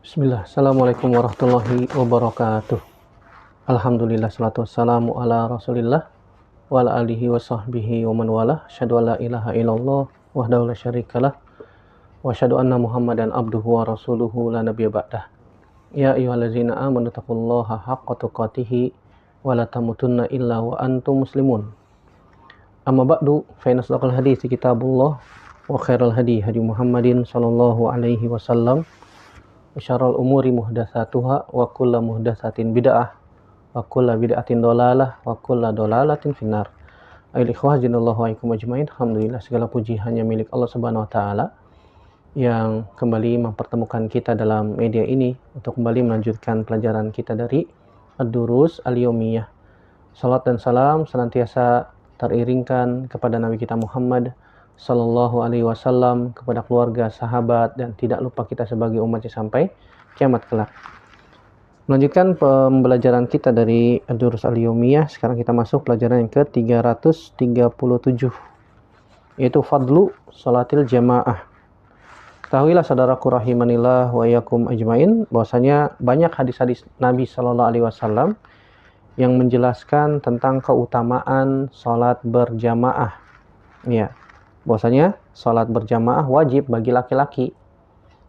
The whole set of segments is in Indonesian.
Bismillah, Assalamualaikum warahmatullahi wabarakatuh. Alhamdulillah, salatu wassalamu ala rasulillah wa ala alihi wa sahbihi wa man wala. Asyhadu an la ilaha illallah wahdahu la syarikalah wa asyhadu anna muhammadan abduhu wa rasuluhu la nabiyya ba'dah. Ya ayyuhallazina amanu taqullaha haqqa tuqatih wa la tamutunna illa wa antum muslimun. Amma ba'du, fa inna asdaqal hadithi kitabullah wa khairal hadi Muhammadin sallallahu alaihi wasallam. Syarrul umuri muhdatsatuha wa kullu muhdatsatin bid'ah wa kullu bid'atin dhalalah wa kullu dhalalatin finnar. Ayyuhal ikhwah jinallahu wa ikum ajmain. Alhamdulillah, segala puji hanya milik Allah Subhanahu wa taala yang kembali mempertemukan kita dalam media ini untuk kembali melanjutkan pelajaran kita dari Ad-Durus Al-Yaumiyah. Salat dan salam senantiasa teriringkan kepada Nabi kita Muhammad Sallallahu Alaihi Wasallam, kepada keluarga, sahabat, dan tidak lupa kita sebagai umatnya sampai kiamat kelak. Melanjutkan pembelajaran kita dari Ad-Durus Al-Yaumiyah. Sekarang kita masuk pelajaran yang ke-337, yaitu Fadlu Salatil Jamaah. Ketahuilah saudaraku rahimanillah wa yakum ajmain, bahwasanya banyak hadis-hadis Nabi Sallallahu Alaihi Wasallam yang menjelaskan tentang keutamaan salat berjamaah. Ya, bahwasanya salat berjamaah wajib bagi laki-laki.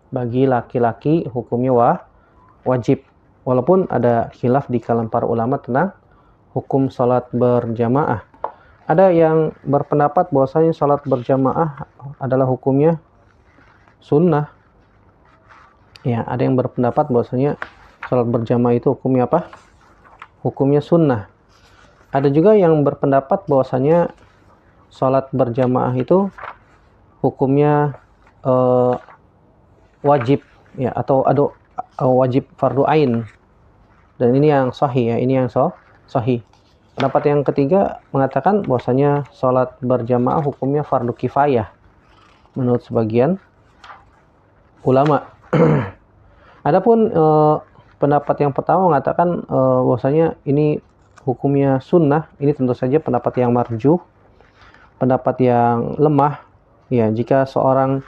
Bagi laki-laki hukumnya wajib. Walaupun ada khilaf di kalangan para ulama tentang hukum salat berjamaah. Ada yang berpendapat bahwasanya salat berjamaah adalah hukumnya sunnah. Ya, ada yang berpendapat bahwasanya salat berjamaah itu hukumnya apa? Hukumnya sunnah. Ada juga yang berpendapat bahwasanya salat berjamaah itu hukumnya wajib, ya, atau wajib fardu ain. Dan ini yang sahih, ya, ini yang sahih. Pendapat yang ketiga mengatakan bahwasanya salat berjamaah hukumnya fardu kifayah menurut sebagian ulama. Adapun pendapat yang pertama mengatakan bahwasanya ini hukumnya sunnah. Ini tentu saja pendapat yang marjuh, pendapat yang lemah. Ya, jika seorang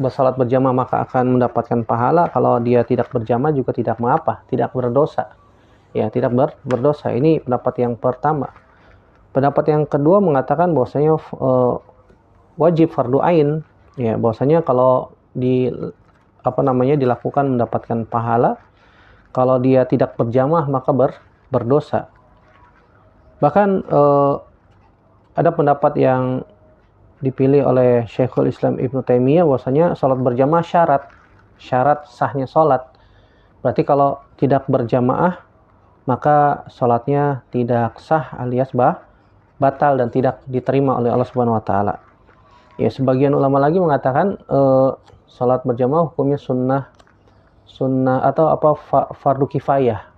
bersalat berjamaah maka akan mendapatkan pahala. Kalau dia tidak berjamaah juga tidak mengapa, tidak berdosa. Ya, tidak berdosa. Ini pendapat yang pertama. Pendapat yang kedua mengatakan bahwasanya wajib fardu ain. Ya, bahwasanya kalau dilakukan mendapatkan pahala. Kalau dia tidak berjamaah maka berdosa. Bahkan ada pendapat yang dipilih oleh Syekhul Islam Ibnu Taimiyah bahwasanya salat berjamaah syarat sahnya salat. Berarti kalau tidak berjamaah maka salatnya tidak sah alias batal dan tidak diterima oleh Allah Subhanahu wa taala. Ya, sebagian ulama lagi mengatakan salat berjamaah hukumnya sunnah atau fardu kifayah.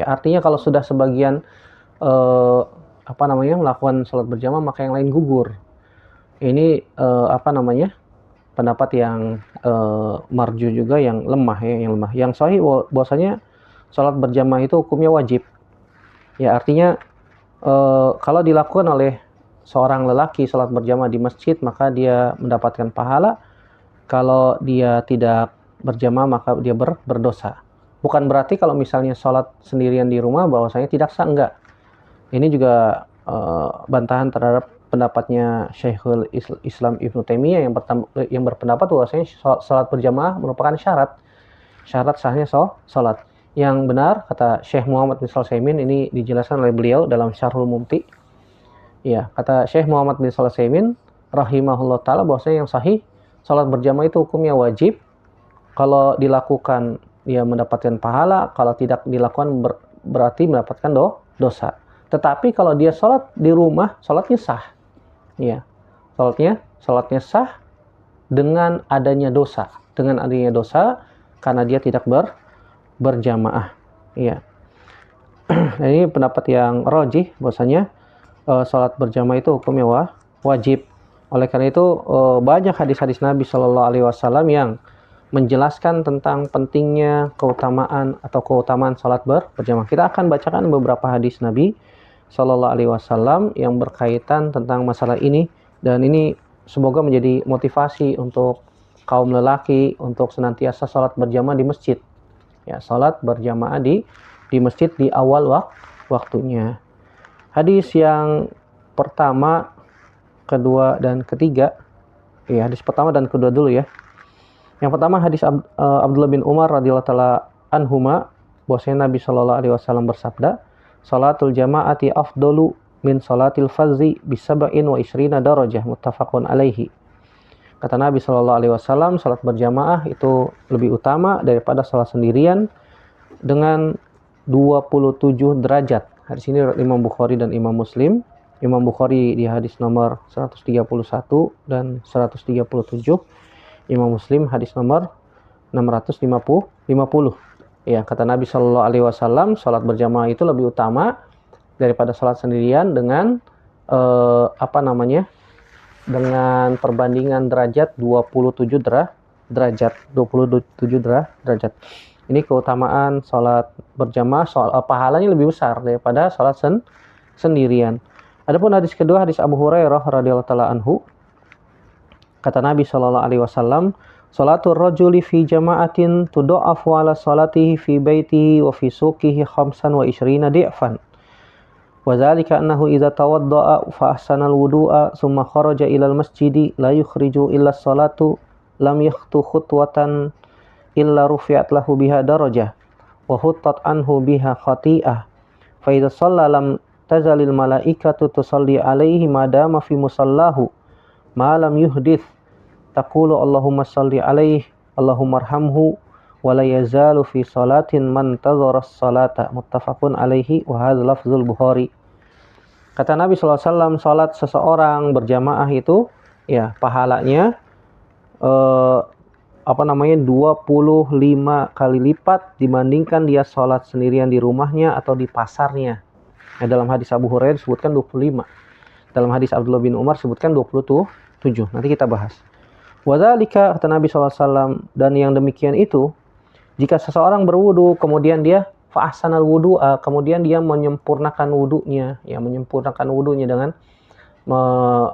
Artinya kalau sudah sebagian melakukan salat berjamaah maka yang lain gugur. Ini pendapat yang marju juga, yang lemah, ya, yang lemah. Yang sahih bahwasanya salat berjamaah itu hukumnya wajib. Ya, artinya kalau dilakukan oleh seorang lelaki salat berjamaah di masjid maka dia mendapatkan pahala. Kalau dia tidak berjamaah maka dia berdosa. Bukan berarti kalau misalnya salat sendirian di rumah bahwasanya tidak sah, enggak. Ini juga bantahan terhadap pendapatnya Syekhul Islam Ibnu Taimiyah yang berpendapat bahwasanya salat berjamaah merupakan syarat sahnya salat. Yang benar, kata Syekh Muhammad bin Shalih Al-Utsaimin, ini dijelaskan oleh beliau dalam Syarhul Mumti. Ya, kata Syekh Muhammad bin Shalih Al-Utsaimin rahimahullah taala bahwasanya yang sahih salat berjamaah itu hukumnya wajib. Kalau dilakukan dia mendapatkan pahala, kalau tidak dilakukan berarti mendapatkan dosa. Tetapi kalau dia salat di rumah, salatnya sah. Ya. Salatnya sah dengan adanya dosa. Karena dia tidak berjamaah. Ya. Ini pendapat yang rajih bahwasanya salat berjamaah itu hukumnya wajib. Oleh karena itu banyak hadis-hadis Nabi Shallallahu Alaihi Wasallam yang menjelaskan tentang pentingnya keutamaan salat berjamaah. Kita akan bacakan beberapa hadis Nabi Shallallahu Alaihi Wasallam yang berkaitan tentang masalah ini, dan ini semoga menjadi motivasi untuk kaum lelaki untuk senantiasa sholat berjamaah di masjid. Ya, sholat berjamaah di masjid di awal waktunya. Hadis yang pertama, kedua, dan ketiga. Ya, hadis pertama dan kedua dulu ya. Yang pertama hadis Abdullah bin Umar radhiyallahu taala anhuma, bahwasanya Nabi sallallahu alaihi wasallam bersabda, "Salatul jama'ati afdalu min salatil fardhi bi 27 darajah," muttafaqun alaihi. Kata Nabi sallallahu alaihi wasallam, salat berjamaah itu lebih utama daripada salat sendirian dengan 27 derajat. Hadis ini Imam Bukhari dan Imam Muslim. Imam Bukhari di hadis nomor 131 dan 137. Imam Muslim hadis nomor 650. Ya, kata Nabi Shallallahu Alaihi Wasallam, salat berjamaah itu lebih utama daripada salat sendirian dengan dengan perbandingan derajat 27 derajat. Ini keutamaan salat berjamaah, pahalanya lebih besar daripada salat sendirian. Adapun hadis kedua, hadis Abu Hurairah radhiyallahu taala anhu, kata Nabi sallallahu alaihi wasallam, "Salatul rajuli fi jama'atin tudha'afu ala salatihi fi baitihi wa fi suqihi 25 di'fan. Wa dzalika annahu idza tawadda'a fa ahsana al-wudu'a thumma kharaja ila al-masjidi la yukhriju illa as-salatu lam yakhtu khutwatan illa rufi'at lahu biha darajah wa huttat anhu biha khati'ah. Fa idza shalla lam tazalil malaikatu tusalli alaihi madama fi musallahu ma lam yuhdith taqulu Allahumma salli alaihi Allahumma arhamhu wa la yazalu fi salatin man tazara as-salata," muttafaqun alaihi wa hadza lafzul Bukhari. Kata Nabi sallallahu alaihi wasallam, salat seseorang berjamaah itu ya pahalanya 25 kali lipat dibandingkan dia salat sendirian di rumahnya atau di pasarnya. Nah, dalam hadis Abu Hurairah disebutkan 25. Dalam hadis Abdullah bin Umar disebutkan 27. Nanti kita bahas. Wadzalika, kata Nabi SAW, dan yang demikian itu, jika seseorang berwudu, kemudian dia fa'ahsanal wudu'a, kemudian dia menyempurnakan wudunya, ya menyempurnakan wudunya dengan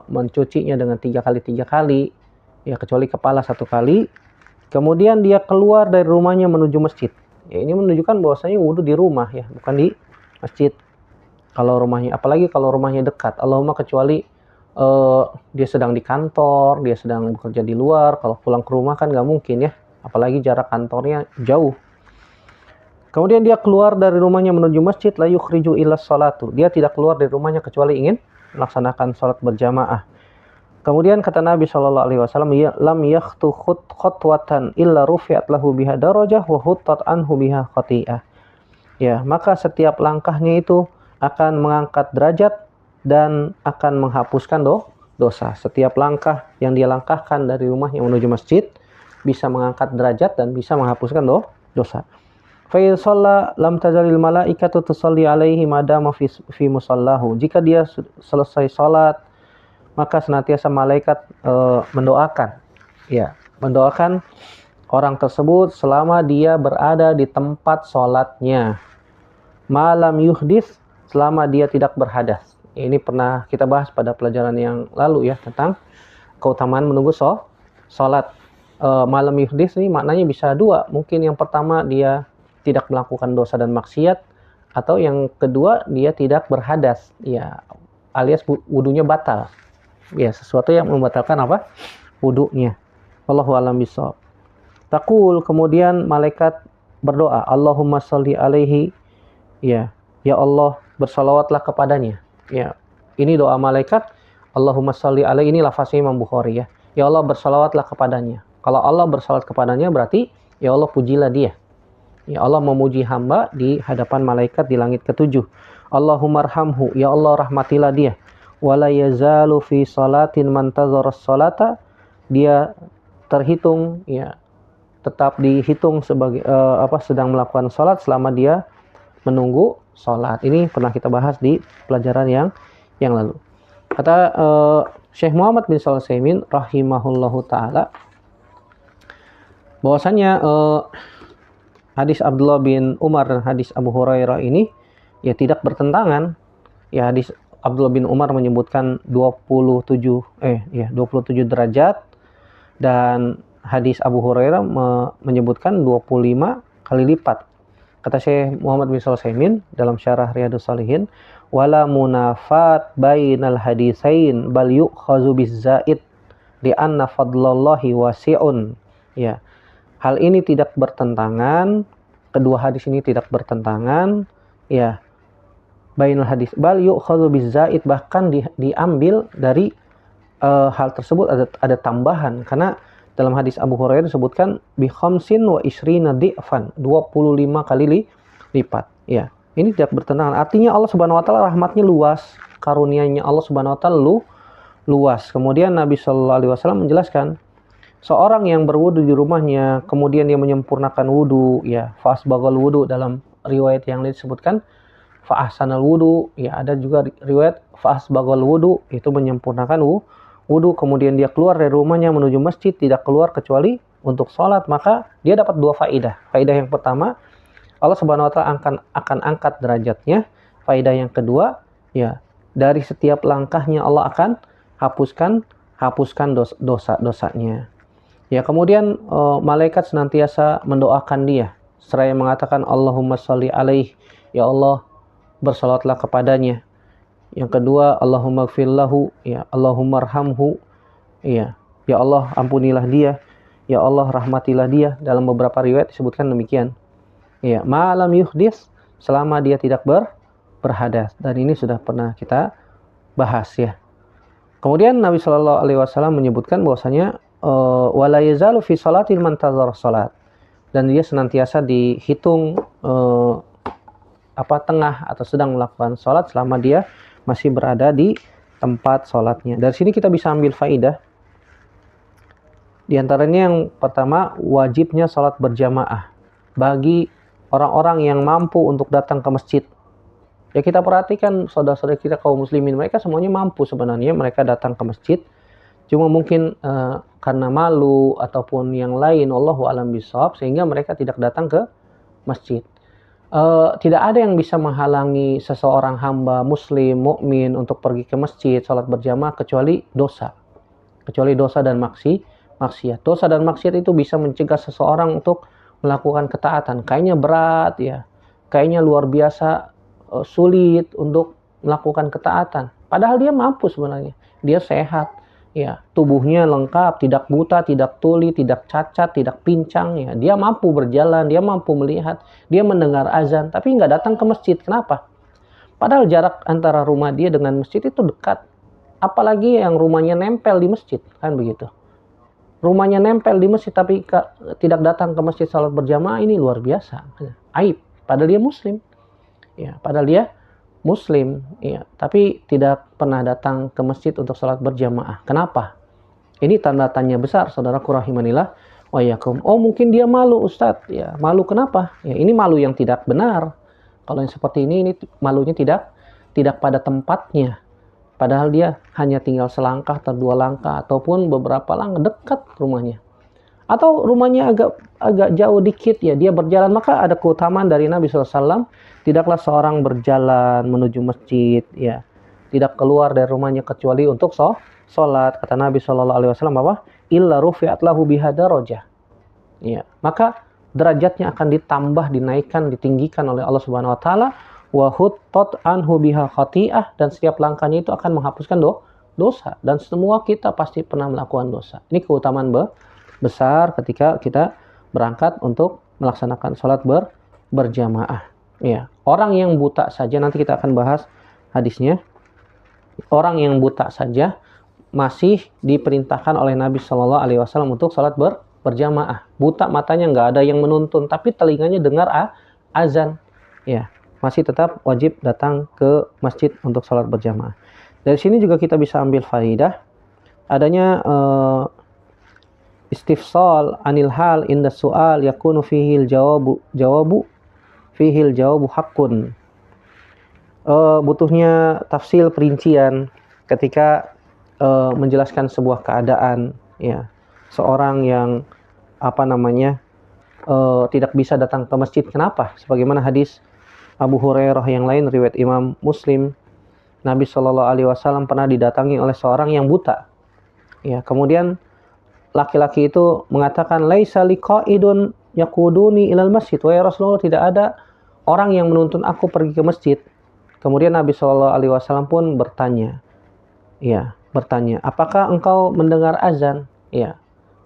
mencucinya dengan 3 kali, ya kecuali kepala 1 kali, kemudian dia keluar dari rumahnya menuju masjid. Ya, ini menunjukkan bahwasanya wudu di rumah ya, bukan di masjid. Kalau rumahnya, apalagi kalau rumahnya dekat, Allahumma kecuali dia sedang di kantor, dia sedang bekerja di luar, kalau pulang ke rumah kan nggak mungkin ya, apalagi jarak kantornya jauh. Kemudian dia keluar dari rumahnya menuju masjid, la yukhriju illa sholatu, dia tidak keluar dari rumahnya kecuali ingin melaksanakan sholat berjamaah. Kemudian kata Nabi Shallallahu Alaihi Wasallam, lam yakhtu khutwatan illa rufi'at lahu biha darajah wa huttat anhu biha khati'ah. Ya, maka setiap langkahnya itu akan mengangkat derajat dan akan menghapuskan dosa. Setiap langkah yang dia langkahkan dari rumahnya menuju masjid bisa mengangkat derajat dan bisa menghapuskan dosa. Fa in shalla lam tazalil malaikatu tusalli alaihi madama fi musallahu. Jika dia selesai salat, maka senantiasa malaikat mendoakan orang tersebut selama dia berada di tempat salatnya. Malam yuhdits, selama dia tidak berhadas. Ini pernah kita bahas pada pelajaran yang lalu ya, tentang keutamaan menunggu sholat. Malam yuhdits ini maknanya bisa dua. Mungkin yang pertama dia tidak melakukan dosa dan maksiat, atau yang kedua dia tidak berhadas, ya alias wudunya batal. Ya, sesuatu yang membatalkan apa? Wudunya. Wallahu a'lam bishawab. Taqul, kemudian malaikat berdoa, Allahumma sholli alaihi, ya Allah bersalawatlah kepadanya. Ya, ini doa malaikat, Allahumma sholli alaihi, ini lafaznya Imam Bukhari ya. Ya Allah bersalawatlah kepadanya. Kalau Allah bersalawat kepadanya berarti ya Allah pujilah dia. Ya Allah memuji hamba di hadapan malaikat di langit ketujuh. Allahumma arhamhu, ya Allah rahmatilah dia. Wala yazalu fi salatin man tazara salata, dia terhitung ya, tetap dihitung sebagai sedang melakukan salat selama dia menunggu salat. Ini pernah kita bahas di pelajaran yang lalu. Kata Syekh Muhammad bin Shalih Al-Utsaimin rahimahullahu taala, bahwasanya hadis Abdullah bin Umar dan hadis Abu Hurairah ini ya tidak bertentangan. Ya, hadis Abdullah bin Umar menyebutkan 27 derajat, dan hadis Abu Hurairah menyebutkan 25 kali lipat. Kata Syekh Muhammad bin Shalih Al-Utsaimin dalam syarah Riyadhus Shalihin, wala munafat bainal hadisain bal yu'khazu bizzaid li anna fadlallahi wasi'un. Ya. Hal ini tidak bertentangan, kedua hadis ini tidak bertentangan, ya. Bainal hadis bal yu'khazu bizzaid, bahkan diambil dari hal tersebut ada tambahan, karena dalam hadis Abu Hurairah disebutkan bi khamsin wa isrina di'fan, 25 kali lipat. Ya, ini tidak bertentangan. Artinya Allah Subhanahu wa taala rahmatnya luas, karunia-Nya Allah Subhanahu wa taala luas. Kemudian Nabi sallallahu alaihi wasallam menjelaskan, seorang yang berwudu di rumahnya, kemudian dia menyempurnakan wudu, ya, fasbaghal wudu, dalam riwayat yang lain disebutkan fa ahsanal wudu, ya, ada juga riwayat fa asbaghal wudu, itu menyempurnakan wudu, kemudian dia keluar dari rumahnya menuju masjid, tidak keluar kecuali untuk sholat, maka dia dapat dua faidah. Faidah yang pertama, Allah Subhanahu wa taala akan angkat derajatnya. Faidah yang kedua, ya, dari setiap langkahnya Allah akan hapuskan dosa-dosanya. Ya, kemudian malaikat senantiasa mendoakan dia seraya mengatakan Allahumma sholli alaihi, ya Allah bersalatlah kepadanya. Yang kedua, Allahumma gfirlahu, ya Allahumma arhamhu, ya Allah ampunilah dia, ya Allah rahmatilah dia. Dalam beberapa riwayat disebutkan demikian. Ya, ma'alam yuhdis, selama dia tidak berhadas, dan ini sudah pernah kita bahas, ya. Kemudian Nabi Shallallahu alaihi wasallam menyebutkan bahwasanya wala yazalu fi salatin man tazara salat, dan dia senantiasa dihitung tengah atau sedang melakukan salat selama dia masih berada di tempat sholatnya. Dari sini kita bisa ambil faidah. Di antaranya yang pertama, wajibnya sholat berjamaah bagi orang-orang yang mampu untuk datang ke masjid. Ya, kita perhatikan saudara-saudara kita kaum muslimin, mereka semuanya mampu sebenarnya, mereka datang ke masjid. Cuma mungkin karena malu ataupun yang lain, Allahu a'lam bishawab, sehingga mereka tidak datang ke masjid. Tidak ada yang bisa menghalangi seseorang hamba muslim mukmin untuk pergi ke masjid salat berjamaah kecuali dosa dan maksiat. Dosa dan maksiat itu bisa mencegah seseorang untuk melakukan ketaatan. Kayaknya berat, ya, kayaknya luar biasa sulit untuk melakukan ketaatan, padahal dia mampu sebenarnya, dia sehat, ya, tubuhnya lengkap, tidak buta, tidak tuli, tidak cacat, tidak pincang, ya. Dia mampu berjalan, dia mampu melihat, dia mendengar azan, tapi nggak datang ke masjid. Kenapa? Padahal jarak antara rumah dia dengan masjid itu dekat. Apalagi yang rumahnya nempel di masjid, kan begitu. Rumahnya nempel di masjid tapi tidak datang ke masjid salat berjamaah, ini luar biasa. Aib. Padahal dia muslim. Ya, padahal dia muslim, ya, tapi tidak pernah datang ke masjid untuk salat berjamaah. Kenapa? Ini tanda tanya besar, saudaraku rahimanillah wa iyyakum. Oh, mungkin dia malu, Ustadz. Ya, malu kenapa? Ya, ini malu yang tidak benar. Kalau yang seperti ini malunya tidak pada tempatnya. Padahal dia hanya tinggal selangkah atau dua langkah ataupun beberapa langkah dekat rumahnya. Atau rumahnya agak jauh dikit, ya, dia berjalan, maka ada keutamaan dari Nabi SAW. Tidaklah seorang berjalan menuju masjid, ya, tidak keluar dari rumahnya kecuali untuk sholat. Kata Nabi SAW apa? Illa rufi'at lahu biha darajah. Ya, maka derajatnya akan ditambah, dinaikkan, ditinggikan oleh Allah Subhanahu wa taala. Wa huttat anhu biha khati'ah, dan setiap langkahnya itu akan menghapuskan dosa, dan semua kita pasti pernah melakukan dosa. Ini keutamaan besar ketika kita berangkat untuk melaksanakan sholat berjamaah. Ya, orang yang buta saja, nanti kita akan bahas hadisnya. Orang yang buta saja masih diperintahkan oleh Nabi Shallallahu alaihi wasallam untuk sholat berjamaah. Buta matanya, nggak ada yang menuntun, tapi telinganya dengar azan. Ya, masih tetap wajib datang ke masjid untuk sholat berjamaah. Dari sini juga kita bisa ambil faidah adanya istifsal anil hal inda su'al yakunu fihil jawabu haqqun. Butuhnya tafsil, perincian ketika menjelaskan sebuah keadaan, ya, seorang yang tidak bisa datang ke masjid. Kenapa? Sebagaimana hadis Abu Hurairah yang lain riwayat Imam Muslim, Nabi Shallallahu alaihi wasallam pernah didatangi oleh seorang yang buta. Ya, kemudian laki-laki itu mengatakan, laisa liqaidun yaquduni ilal masjid. Wahai Rasulullah, tidak ada orang yang menuntun aku pergi ke masjid. Kemudian Nabi Shallallahu Alaihi Wasallam pun bertanya, apakah engkau mendengar azan? Ya,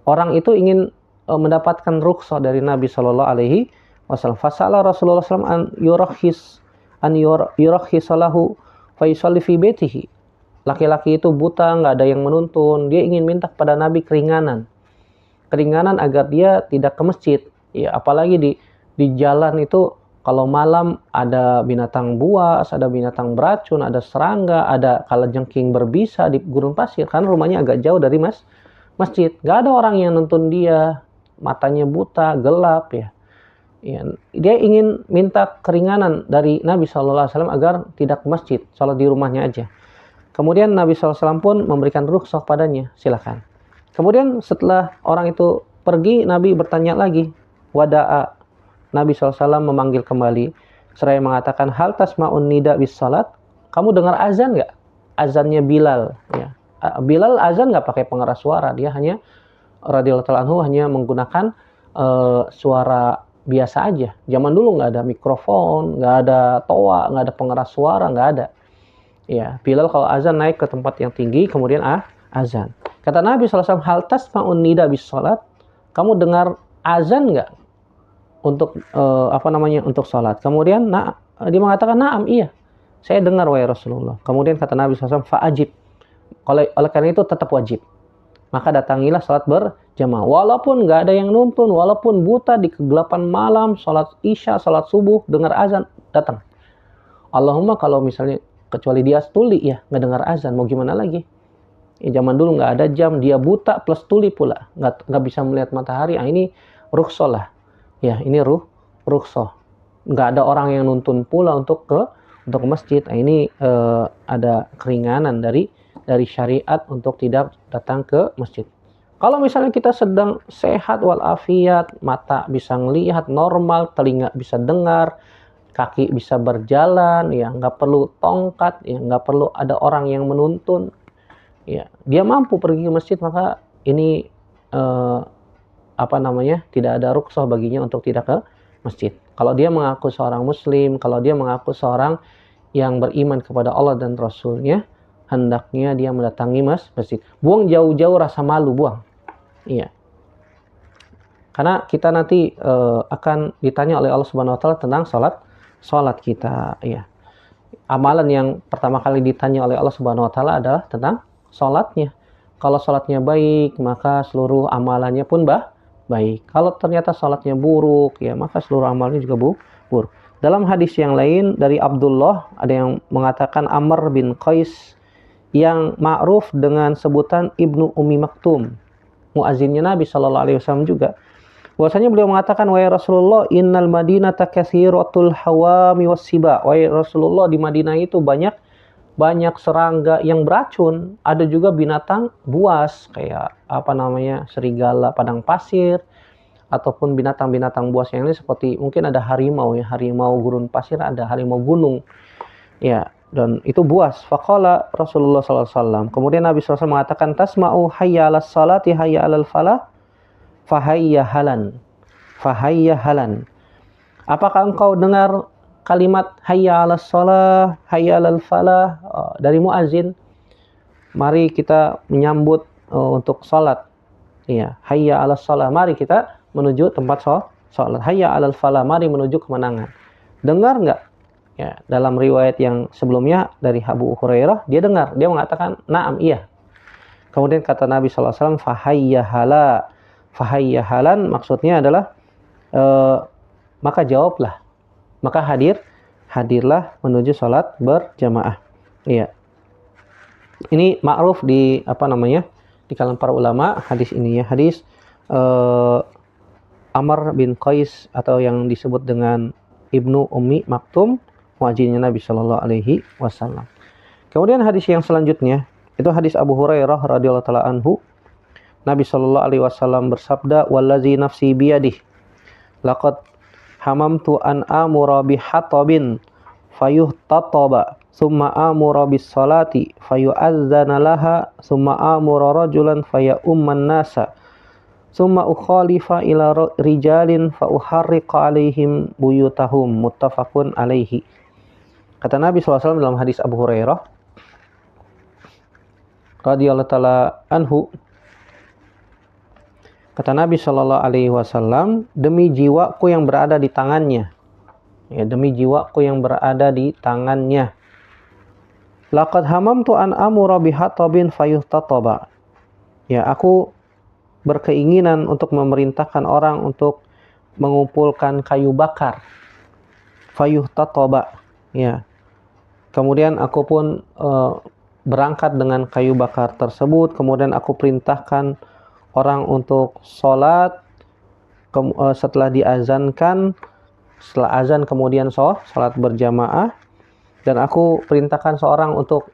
orang itu ingin mendapatkan rukhsah dari Nabi Shallallahu Alaihi Wasallam. Fasala Rasulullah SAW an yurakhis lahu fayusalli fi baitihi. Laki-laki itu buta, nggak ada yang menuntun. Dia ingin minta kepada Nabi keringanan agar dia tidak ke masjid. Ya, apalagi di jalan itu kalau malam ada binatang buas, ada binatang beracun, ada serangga, ada kalajengking berbisa di gurun pasir. Karena rumahnya agak jauh dari masjid. Nggak ada orang yang nuntun dia, matanya buta, gelap ya. Dia ingin minta keringanan dari Nabi SAW agar tidak ke masjid, sholat di rumahnya aja. Kemudian Nabi SAW pun memberikan rukhsah padanya, silakan. Kemudian setelah orang itu pergi, Nabi bertanya lagi, wada'a. Nabi SAW memanggil kembali, seraya mengatakan, hal tasma'un nida bis salat? Kamu dengar azan nggak? Azannya Bilal. Ya. Bilal azan nggak pakai pengeras suara, dia hanya radhiyallahu ta'ala anhu hanya menggunakan suara biasa aja. Zaman dulu nggak ada mikrofon, nggak ada toa, nggak ada pengeras suara, nggak ada. Ya, Bilal kalau azan naik ke tempat yang tinggi, kemudian azan. Kata Nabi SAW, hal tasma'un nida bis salat? Kamu dengar azan nggak untuk untuk salat? Kemudian dia mengatakan, na'am, iya, saya dengar wahai Rasulullah. Kemudian kata Nabi SAW, fa'ajib. Oleh karena itu tetap wajib. Maka datangilah salat berjamaah. Walaupun nggak ada yang nuntun, walaupun buta di kegelapan malam, salat isya, salat subuh, dengar azan, datang. Allahumma kalau misalnya kecuali dia tuli ya, nggak dengar azan, mau gimana lagi? Ya, zaman dulu nggak ada jam, dia buta plus tuli pula, nggak bisa melihat matahari. Ini rukhsah lah, ya ini rukhsah. Nggak ada orang yang nuntun pula untuk ke masjid. Ini ada keringanan dari syariat untuk tidak datang ke masjid. Kalau misalnya kita sedang sehat walafiat, mata bisa ngelihat normal, telinga bisa dengar, kaki bisa berjalan, ya nggak perlu tongkat, ya nggak perlu ada orang yang menuntun, ya dia mampu pergi ke masjid, maka ini tidak ada rukhsah baginya untuk tidak ke masjid. Kalau dia mengaku seorang muslim, kalau dia mengaku seorang yang beriman kepada Allah dan Rasulnya, hendaknya dia mendatangi masjid. Buang jauh-jauh rasa malu, buang. Iya. Karena kita nanti akan ditanya oleh Allah Subhanahu wa taala tentang salat kita, ya. Amalan yang pertama kali ditanya oleh Allah Subhanahu wa taala adalah tentang salatnya. Kalau salatnya baik, maka seluruh amalannya pun baik. Kalau ternyata salatnya buruk, ya maka seluruh amalnya juga buruk. Dalam hadis yang lain dari Abdullah, ada yang mengatakan Amr bin Qais yang ma'ruf dengan sebutan Ibnu Ummi Maktum, muazzinnya Nabi Shallallahu Alaihi Wasallam juga. Bahwasanya beliau mengatakan, wahai Rasulullah, innal madinata katsiratul hawami wassiba. Wahai Rasulullah, di Madinah itu banyak serangga yang beracun. Ada juga binatang buas kayak serigala padang pasir, ataupun binatang-binatang buas yang lain seperti mungkin ada harimau, ya, harimau gurun pasir, ada harimau gunung. Ya, dan itu buas. Faqala Rasulullah SAW. Kemudian Nabi SAW mengatakan, tasma'u hayya 'alas salati hayya 'alal falah fahayya halan. Apakah engkau dengar kalimat hayya 'alas shalah, hayya 'alal falah dari muazin? Mari kita menyambut untuk salat. Iya, hayya 'alas shalah, mari kita menuju tempat salat. Hayya 'alal falah, mari menuju kemenangan. Dengar enggak? Ya, dalam riwayat yang sebelumnya dari Abu Hurairah, dia dengar, dia mengatakan na'am, iya. Kemudian kata Nabi SAW, fahayya halan, maksudnya adalah maka jawablah, maka hadirlah menuju salat berjamaah. Iya. Ini ma'ruf di di kalangan para ulama hadis ini, ya, hadis Amr bin Qais atau yang disebut dengan Ibnu Ummi Maktum, muazzinnya Nabi Shallallahu Alaihi Wasallam. Kemudian hadis yang selanjutnya itu hadis Abu Hurairah radhiyallahu taala anhu. Nabi Shallallahu Alaihi Wasallam bersabda, wallazi nafsi biyadih, laqad hamamtu an amura bihatabin fayuhtataba, summa amura bis salati fayu'adzana laha, summa amura rajulan faya'umman nasa, summa ukhalifa ila rijalin fa uharriqa alaihim buyutahum, muttafaqun alaihi. Kata Nabi SAW dalam hadis Abu Hurairah radhiyallahu taala anhu, kata Nabi Shallallahu Alaihi Wasallam, demi jiwaku yang berada di tangannya, ya, demi jiwaku yang berada di tangannya, laqad hamamtu an amura bihatabin fayuhtataba, ya, aku berkeinginan untuk memerintahkan orang untuk mengumpulkan kayu bakar, fayuhtataba, ya, kemudian aku pun berangkat dengan kayu bakar tersebut, kemudian aku perintahkan orang untuk sholat, setelah diazankan, setelah azan kemudian sholat berjamaah, dan aku perintahkan seorang untuk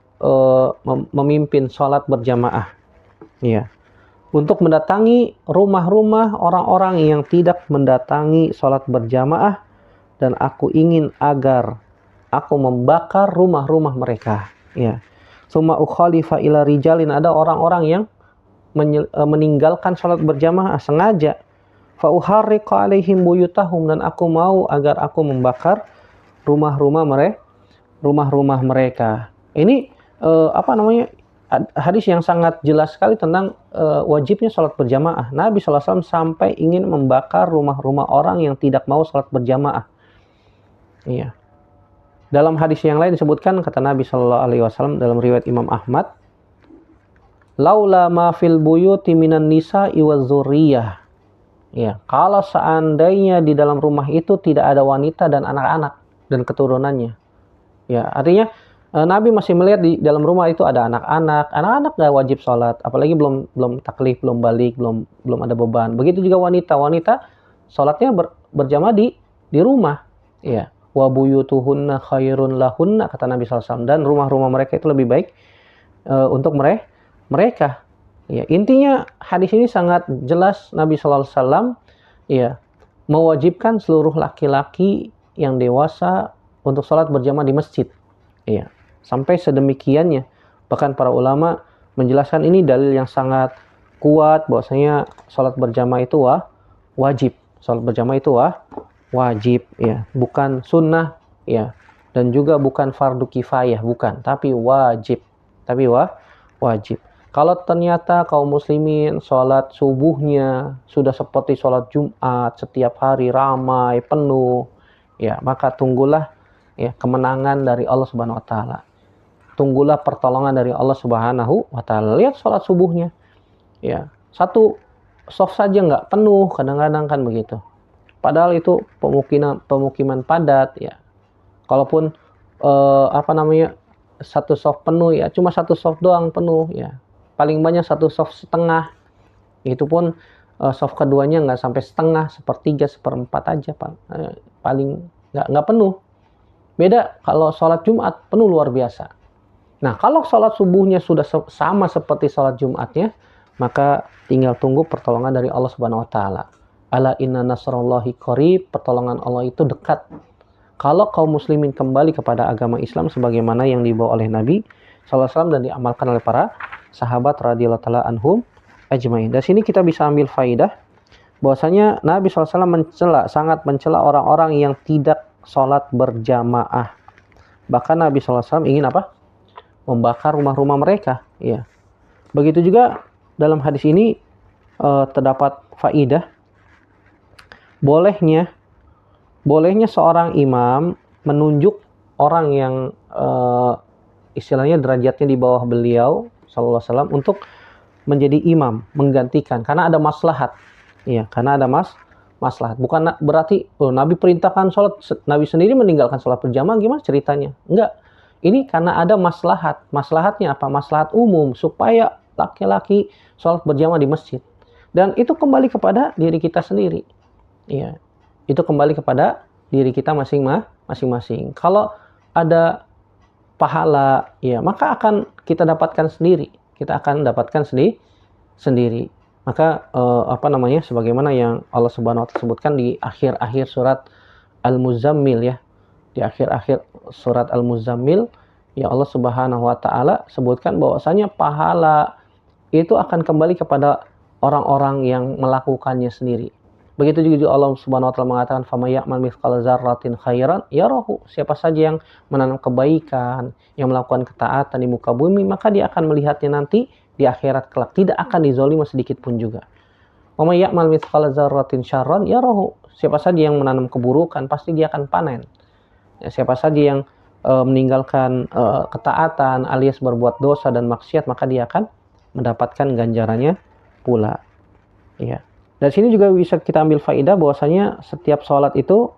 memimpin sholat berjamaah, ya, untuk mendatangi rumah-rumah orang-orang yang tidak mendatangi sholat berjamaah, dan aku ingin agar aku membakar rumah-rumah mereka, ya. Summa ukhalifa ila rijalin, ada orang-orang yang meninggalkan sholat berjamaah sengaja, fa uharriqa alaihim buyutahum, dan aku mau agar aku membakar rumah-rumah mereka. Ini hadis yang sangat jelas sekali tentang wajibnya sholat berjamaah. Nabi SAW sampai ingin membakar rumah-rumah orang yang tidak mau sholat berjamaah. Iya. Dalam hadis yang lain disebutkan, kata Nabi SAW dalam riwayat Imam Ahmad, laula ma fil buyuti minan nisa'i waz zurriyah. Ya, kalau seandainya di dalam rumah itu tidak ada wanita dan anak-anak dan keturunannya. Ya, artinya Nabi masih melihat di dalam rumah itu ada anak-anak. Anak-anak gak wajib sholat, apalagi belum taklif, belum balik, belum ada beban. Begitu juga wanita sholatnya berjamaah di rumah. Ya, wa buyutuhunna khairun lahunna, kata Nabi SAW, dan rumah-rumah mereka itu lebih baik untuk mereka. Ya, intinya hadis ini sangat jelas. Nabi SAW ya mewajibkan seluruh laki-laki yang dewasa untuk sholat berjamaah di masjid. Ya, sampai sedemikiannya. Bahkan para ulama menjelaskan ini dalil yang sangat kuat bahwasanya sholat berjamaah itu wajib. Sholat berjamaah itu wajib, ya, bukan sunnah, ya, dan juga bukan fardu kifayah, bukan, tapi wajib, wajib. Kalau ternyata kaum muslimin sholat subuhnya sudah seperti sholat Jumat, setiap hari ramai, penuh, ya, maka tunggulah, ya, kemenangan dari Allah Subhanahu Wa Taala. Tunggulah pertolongan dari Allah Subhanahu Wa Taala. Lihat sholat subuhnya, ya, satu soft saja nggak penuh, kadang-kadang kan begitu. Padahal itu pemukiman padat, ya. Kalaupun satu soft penuh, ya, cuma satu soft doang penuh, ya. Paling banyak satu soft setengah. Itu pun soft keduanya nggak sampai setengah, sepertiga, seperempat aja, paling nggak penuh. Beda kalau sholat Jumat penuh luar biasa. Nah, kalau sholat subuhnya sudah sama seperti sholat Jumatnya, maka tinggal tunggu pertolongan dari Allah Subhanahu Wa Taala. Ala inna nasrallahi qarib, pertolongan Allah itu dekat. Kalau kaum muslimin kembali kepada agama Islam sebagaimana yang dibawa oleh Nabi SAW dan diamalkan oleh para sahabat radhiyallahu taala anhum ajmain. Dari sini kita bisa ambil faidah bahwasanya Nabi SAW sangat mencela orang-orang yang tidak sholat berjamaah. Bahkan Nabi SAW ingin membakar rumah-rumah mereka. Ya. Begitu juga dalam hadis ini terdapat faidah bolehnya seorang imam menunjuk orang yang istilahnya derajatnya di bawah beliau sallallahu alaihi wasallam untuk menjadi imam, menggantikan, karena ada maslahat. Iya, karena ada maslahat. Bukan berarti Nabi perintahkan sholat, Nabi sendiri meninggalkan sholat berjamaah, gimana ceritanya? Enggak. Ini karena ada maslahat. Maslahatnya apa? Maslahat umum supaya laki-laki sholat berjamaah di masjid. Dan itu kembali kepada diri kita sendiri. Iya, itu kembali kepada diri kita masing-masing. Kalau ada pahala, ya, maka akan kita dapatkan sendiri. Kita akan dapatkan sendiri. Maka sebagaimana yang Allah Subhanahu wa taala sebutkan di akhir-akhir surat Al-Muzammil, ya. Di akhir-akhir surat Al-Muzammil, ya, Allah Subhanahu wa taala sebutkan bahwasanya pahala itu akan kembali kepada orang-orang yang melakukannya sendiri. Begitu juga Allah Subhanahu wa taala mengatakan faman ya'mal mithqala dzarratin khairan yarahu. Siapa saja yang menanam kebaikan, yang melakukan ketaatan di muka bumi, maka dia akan melihatnya nanti di akhirat kelak, tidak akan dizalimi sedikit pun juga. Wa may ya'mal mithqala dzarratin syarran yarahu. Siapa saja yang menanam keburukan, pasti dia akan panen. Ya, siapa saja yang meninggalkan ketaatan alias berbuat dosa dan maksiat, maka dia akan mendapatkan ganjarannya pula. Ya. Dari sini juga bisa kita ambil faidah bahwasanya setiap sholat itu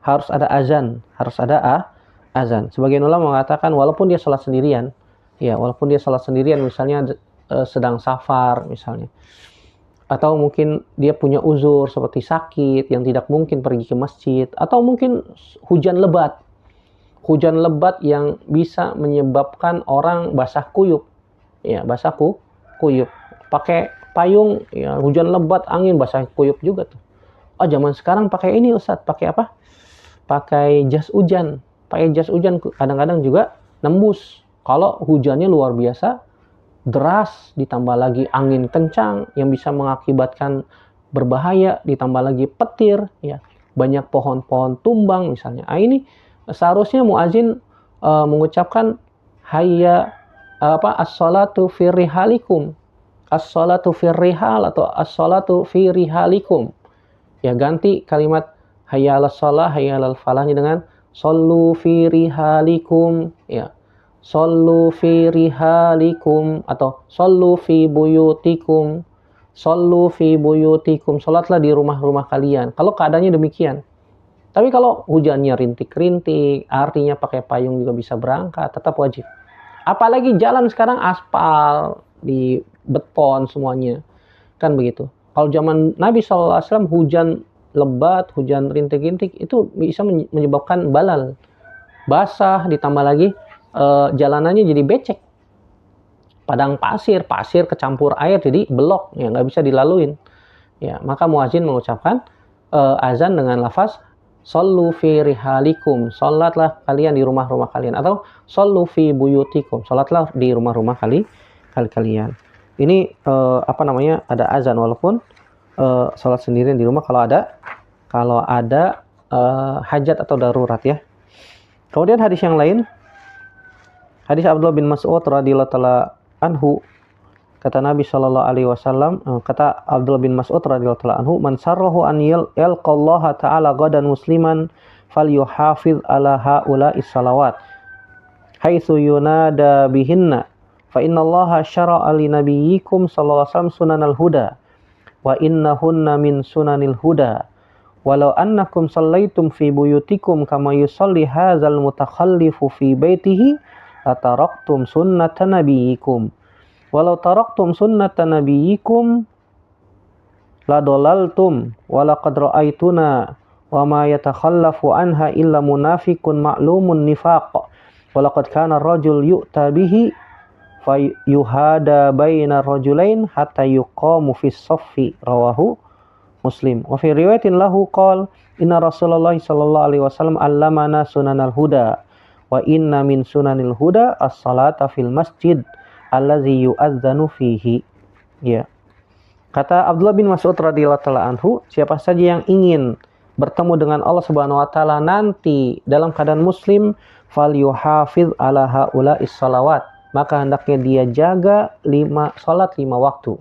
harus ada azan, harus ada azan. Sebagian ulama mengatakan walaupun dia sholat sendirian, ya walaupun dia sholat sendirian misalnya sedang safar misalnya, atau mungkin dia punya uzur seperti sakit yang tidak mungkin pergi ke masjid, atau mungkin hujan lebat yang bisa menyebabkan orang basah kuyup, ya basah kuyup, pakai payung, ya hujan lebat, angin, basah kuyup juga tuh. Oh zaman sekarang pakai ini Ustadz, pakai apa? Pakai jas hujan. Pakai jas hujan kadang-kadang juga nembus. Kalau hujannya luar biasa deras, ditambah lagi angin kencang yang bisa mengakibatkan berbahaya, ditambah lagi petir, ya banyak pohon-pohon tumbang misalnya. Ini seharusnya muazin mengucapkan hayya as-salatu fi rihalikum. As-salatu fi rihal atau as-salatu fi rihalikum. Ya ganti kalimat hayya 'alas shalah, hayya 'alal falah dengan sallu fi rihalikum, ya. Sallu fi rihalikum atau sallu fi buyutikum. Sallu fi buyutikum. Salatlah di rumah-rumah kalian. Kalau keadaannya demikian. Tapi kalau hujannya rintik-rintik, artinya pakai payung juga bisa berangkat, tetap wajib. Apalagi jalan sekarang aspal, di beton semuanya, kan begitu. Kalau zaman Nabi SAW hujan lebat, hujan rintik-rintik, itu bisa menyebabkan balal, basah, ditambah lagi jalanannya jadi becek, padang pasir kecampur air jadi belok, ya nggak bisa dilaluin. Ya maka muazin mengucapkan azan dengan lafaz sallu fi rihalikum, salatlah kalian di rumah-rumah kalian, atau sallu fi buyutikum, salatlah di rumah-rumah kalian. Ini ada azan walaupun salat sendirian di rumah kalau ada hajat atau darurat, ya. Kemudian hadis yang lain, hadis Abdullah bin Mas'ud radhiyallahu taala anhu, kata Nabi sallallahu alaihi wasallam, kata Abdullah bin Mas'ud radhiyallahu taala anhu, man sarrahu an yalqallaha ta'ala ghadan musliman falyuhafiz ala haula'is salawat haitsu yunada bihinna fa innallaha syara'a li nabiyyikum sallallahu alaihi wasallam sunanal huda wa innahunna min sunanil huda walau annakum sallaitum fi buyutikum kama yusalli hadzal mutakhallifu fi baitihi lataraktum sunnata nabiyyikum walau taraktum sunnata nabiyyikum ladolaltum walaqad ra'aituna wa ma yatakhallafu anha illa munafiqun ma'lumun nifaq walaqad kana ar-rajul yu'ta bihi fayuhada baina rajulain hatta yuqamu fis saffi, rawahu Muslim. Wa fi riwayatin lahu qala inna Rasulullah sallallahu alaihi wasallam allamana sunanal huda wa inna min sunanil huda as-salata fil masjid allazi yu'adzanu fihi. Ya. Kata Abdullah bin Mas'ud radhiyallahu taala anhu, siapa saja yang ingin bertemu dengan Allah Subhanahu wa taala nanti dalam keadaan muslim, falyuhafiz ala haula'is salawat, maka hendaknya dia jaga salat 5 waktu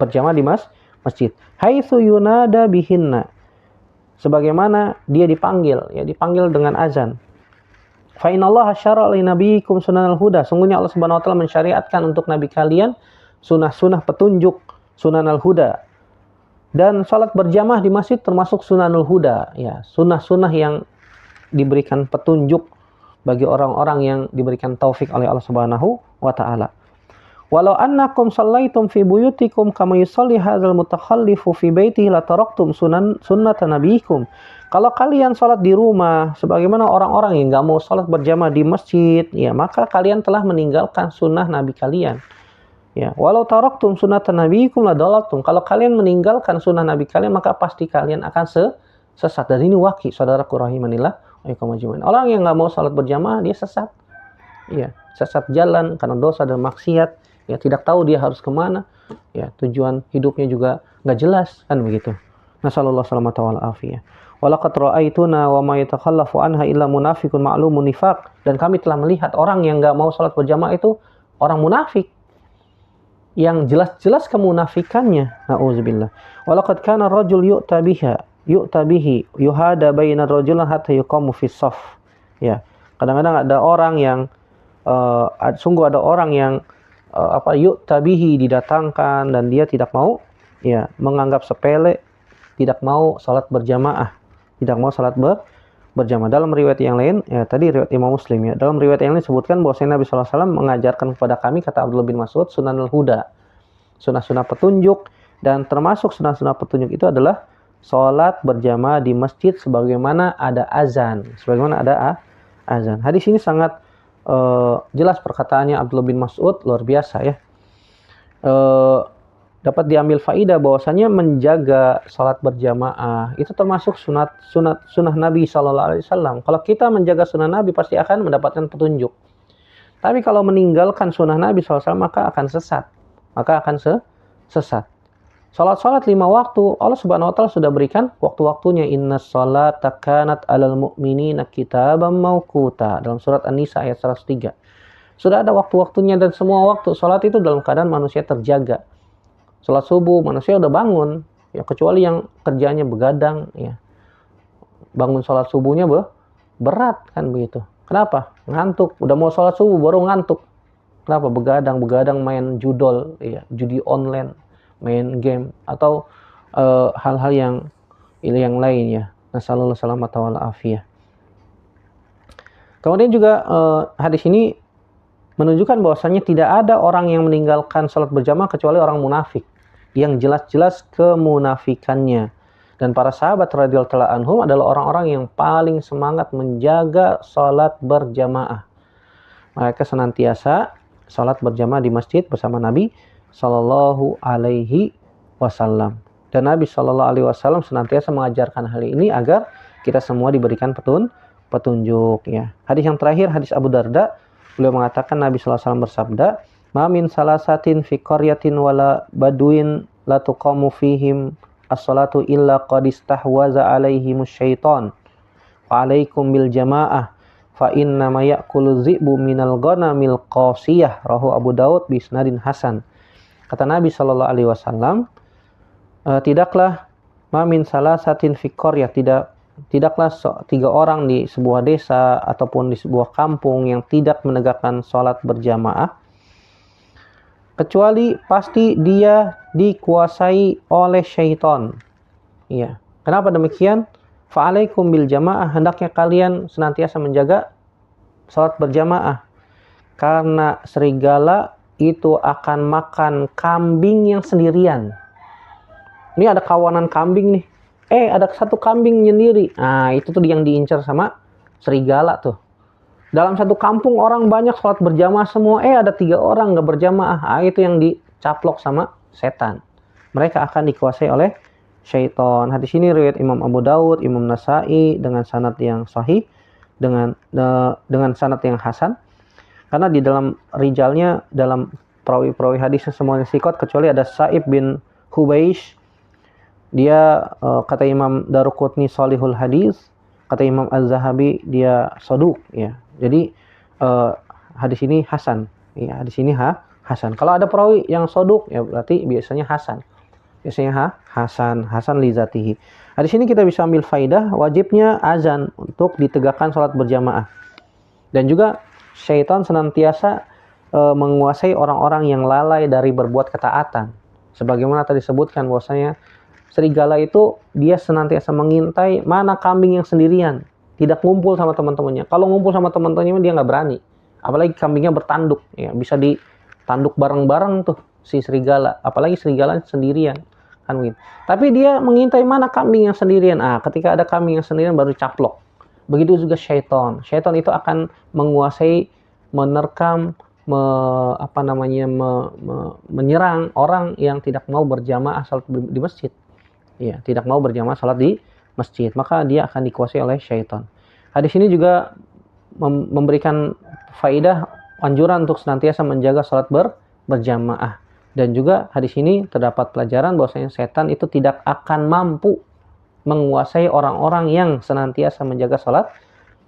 berjamaah di masjid. Haitsu yunada bihinna, sebagaimana dia dipanggil dengan azan. Fa innallaha syara'a li nabiyyikum sunanal huda, sungguhnya Allah Subhanahu wa taala mensyariatkan untuk nabi kalian sunah-sunah petunjuk, sunanal huda. Dan salat berjamaah di masjid termasuk sunanul huda, ya, sunah-sunah yang diberikan petunjuk bagi orang-orang yang diberikan taufik oleh Allah Subhanahu wa taala. Walau annakum shallaitum fi buyutikum kama yusalli hadzal mutakhallifu fi baitihi la taraktum sunnata nabiyikum. Kalau kalian salat di rumah sebagaimana orang-orang yang enggak mau salat berjamaah di masjid, ya maka kalian telah meninggalkan sunnah nabi kalian. Ya, walau taraktum sunnata nabiyikum la dalaltum. Kalau kalian meninggalkan sunnah nabi kalian, maka pasti kalian akan sesat. Dan ini waqi', saudaraku rahimanillah. Orang yang nggak mau salat berjamaah dia sesat, ya sesat jalan karena dosa dan maksiat, ya tidak tahu dia harus kemana. Ya, tujuan hidupnya juga nggak jelas kan begitu. Nasallallahu salamata wal afiyah. Walaqad ra'aituna wa ma yatakhallafu anha illa munafiqun ma'lumun nifaq. Dan kami telah melihat orang yang nggak mau salat berjamaah itu orang munafik yang jelas-jelas kemunafikannya. Nauzubillah. Walaqad kana rajul yu'ta bihi yuhada baina rajulan hatta yuqamu fi shaf. Ya, kadang-kadang ada orang yang sungguh ada orang yang yu'ta bihi didatangkan dan dia tidak mau, ya, menganggap sepele, tidak mau salat berjamaah, tidak mau salat berjamaah. Dalam riwayat yang lain, ya tadi riwayat Imam Muslim ya. Dalam riwayat yang lain disebutkan bahwa Nabi SAW mengajarkan kepada kami, kata Abdullah bin Mas'ud, sunanul huda, sunnah-sunnah petunjuk, dan termasuk sunnah-sunnah petunjuk itu adalah salat berjamaah di masjid sebagaimana ada azan, azan. Hadis ini sangat jelas perkataannya Abdullah bin Mas'ud, luar biasa ya. Dapat diambil faidah bahwasanya menjaga salat berjamaah itu termasuk sunnah Nabi SAW. Kalau kita menjaga sunnah Nabi pasti akan mendapatkan petunjuk. Tapi kalau meninggalkan sunnah Nabi SAW maka akan sesat. Salat 5 waktu Allah Subhanahu Wa Taala sudah berikan waktu-waktunya. Inna salata kanat alal mu'minina kitaban mauquta, dalam surat An-Nisa ayat 103. Sudah ada waktu-waktunya dan semua waktu salat itu dalam keadaan manusia terjaga. Salat subuh manusia udah bangun, ya, kecuali yang kerjanya begadang, ya. Bangun salat subuhnya berat kan begitu. Kenapa? Ngantuk. Udah mau salat subuh baru ngantuk. Kenapa? Begadang main judol, ya, judi online, main game atau hal-hal yang lain ya. Nasallallahu salamata wal afiyah. Kemudian juga hadis ini menunjukkan bahwasanya tidak ada orang yang meninggalkan salat berjamaah kecuali orang munafik yang jelas-jelas kemunafikannya. Dan para sahabat radhiyallahu anhum adalah orang-orang yang paling semangat menjaga salat berjamaah. Mereka senantiasa salat berjamaah di masjid bersama Nabi sallallahu alaihi wasallam. Dan Nabi sallallahu alaihi wasallam senantiasa mengajarkan hal ini agar kita semua diberikan petunjuk ya. Hadis yang terakhir, hadis Abu Darda, beliau mengatakan Nabi sallallahu alaihi wasallam bersabda, "Ma min salasatin fi qaryatin wala baduin la tuqamu fihim as-salatu illa qad istahwaza alaihimus syaitan. Fa alaikum bil jamaah fa inna ma ya'kulu dhi'bu minal ghanamil qasiyah." Rawahu Abu Daud bi isnadin hasan. Kata Nabi sallallahu alaihi wasallam, tidaklah ma min salasatin fi qaryah, tidaklah 3 orang di sebuah desa ataupun di sebuah kampung yang tidak menegakkan salat berjamaah kecuali pasti dia dikuasai oleh syaitan. Iya. Kenapa demikian? Fa'alaikum bil jamaah, hendaknya kalian senantiasa menjaga salat berjamaah. Karena serigala itu akan makan kambing yang sendirian. Ini ada kawanan kambing nih. Ada satu kambing sendiri. Nah, itu tuh yang diincar sama serigala tuh. Dalam satu kampung orang banyak sholat berjamaah semua. Ada 3 orang nggak berjamaah. Itu yang dicaplok sama setan. Mereka akan dikuasai oleh syaitan. Hadis ini riwayat Imam Abu Daud, Imam Nasai dengan sanad yang sahih, dengan sanad yang hasan. Karena di dalam rijalnya, dalam perawi-perawi hadisnya semuanya sikot kecuali ada Sa'ib bin Hubaish. Dia kata Imam Daruqutni salihul hadis, kata Imam Az-Zahabi dia soduk ya. Jadi hadis ini hasan. Ya, hadis ini hasan. Kalau ada perawi yang soduk ya berarti biasanya hasan. Biasanya hasan li zatihi. Hadis ini kita bisa ambil faidah wajibnya azan untuk ditegakkan salat berjamaah. Dan juga syaitan senantiasa menguasai orang-orang yang lalai dari berbuat ketaatan. Sebagaimana tadi disebutkan bahwasanya serigala itu dia senantiasa mengintai mana kambing yang sendirian, tidak ngumpul sama teman-temannya. Kalau ngumpul sama teman-temannya dia nggak berani, apalagi kambingnya bertanduk, ya bisa ditanduk bareng-bareng tuh si serigala, apalagi serigala sendirian kan begitu. Tapi dia mengintai mana kambing yang sendirian. Ketika ada kambing yang sendirian baru caplok. Begitu juga syaitan. Syaitan itu akan menguasai, menerkam, menyerang orang yang tidak mau berjamaah salat di masjid. Ya, tidak mau berjamaah salat di masjid, maka dia akan dikuasai oleh syaitan. Hadis ini juga memberikan faidah anjuran untuk senantiasa menjaga salat berjamaah. Dan juga hadis ini terdapat pelajaran bahwasanya setan itu tidak akan mampu menguasai orang-orang yang senantiasa menjaga salat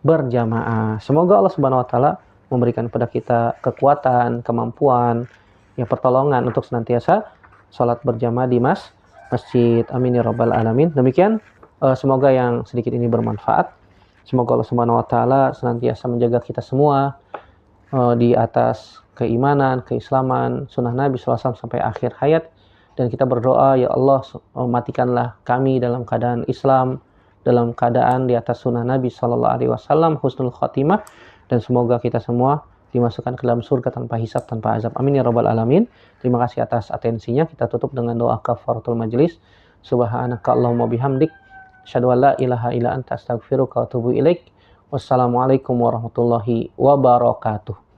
berjamaah. Semoga Allah Subhanahu wa taala memberikan kepada kita kekuatan, kemampuan, pertolongan untuk senantiasa salat berjamaah di masjid. Amin ya rabbal alamin. Demikian, semoga yang sedikit ini bermanfaat. Semoga Allah Subhanahu wa taala senantiasa menjaga kita semua di atas keimanan, keislaman, sunnah Nabi SAW sampai akhir hayat. Dan kita berdoa, ya Allah, matikanlah kami dalam keadaan Islam, dalam keadaan di atas sunnah Nabi SAW, husnul khotimah, dan semoga kita semua dimasukkan ke dalam surga tanpa hisab, tanpa azab. Amin ya rabbal alamin. Terima kasih atas atensinya. Kita tutup dengan doa kafaratul majlis. Subhanaka Allahumma bihamdik, asyhadu an la ilaha illa anta astaghfiruka wa atubu ilaik. Wassalamualaikum warahmatullahi wabarakatuh.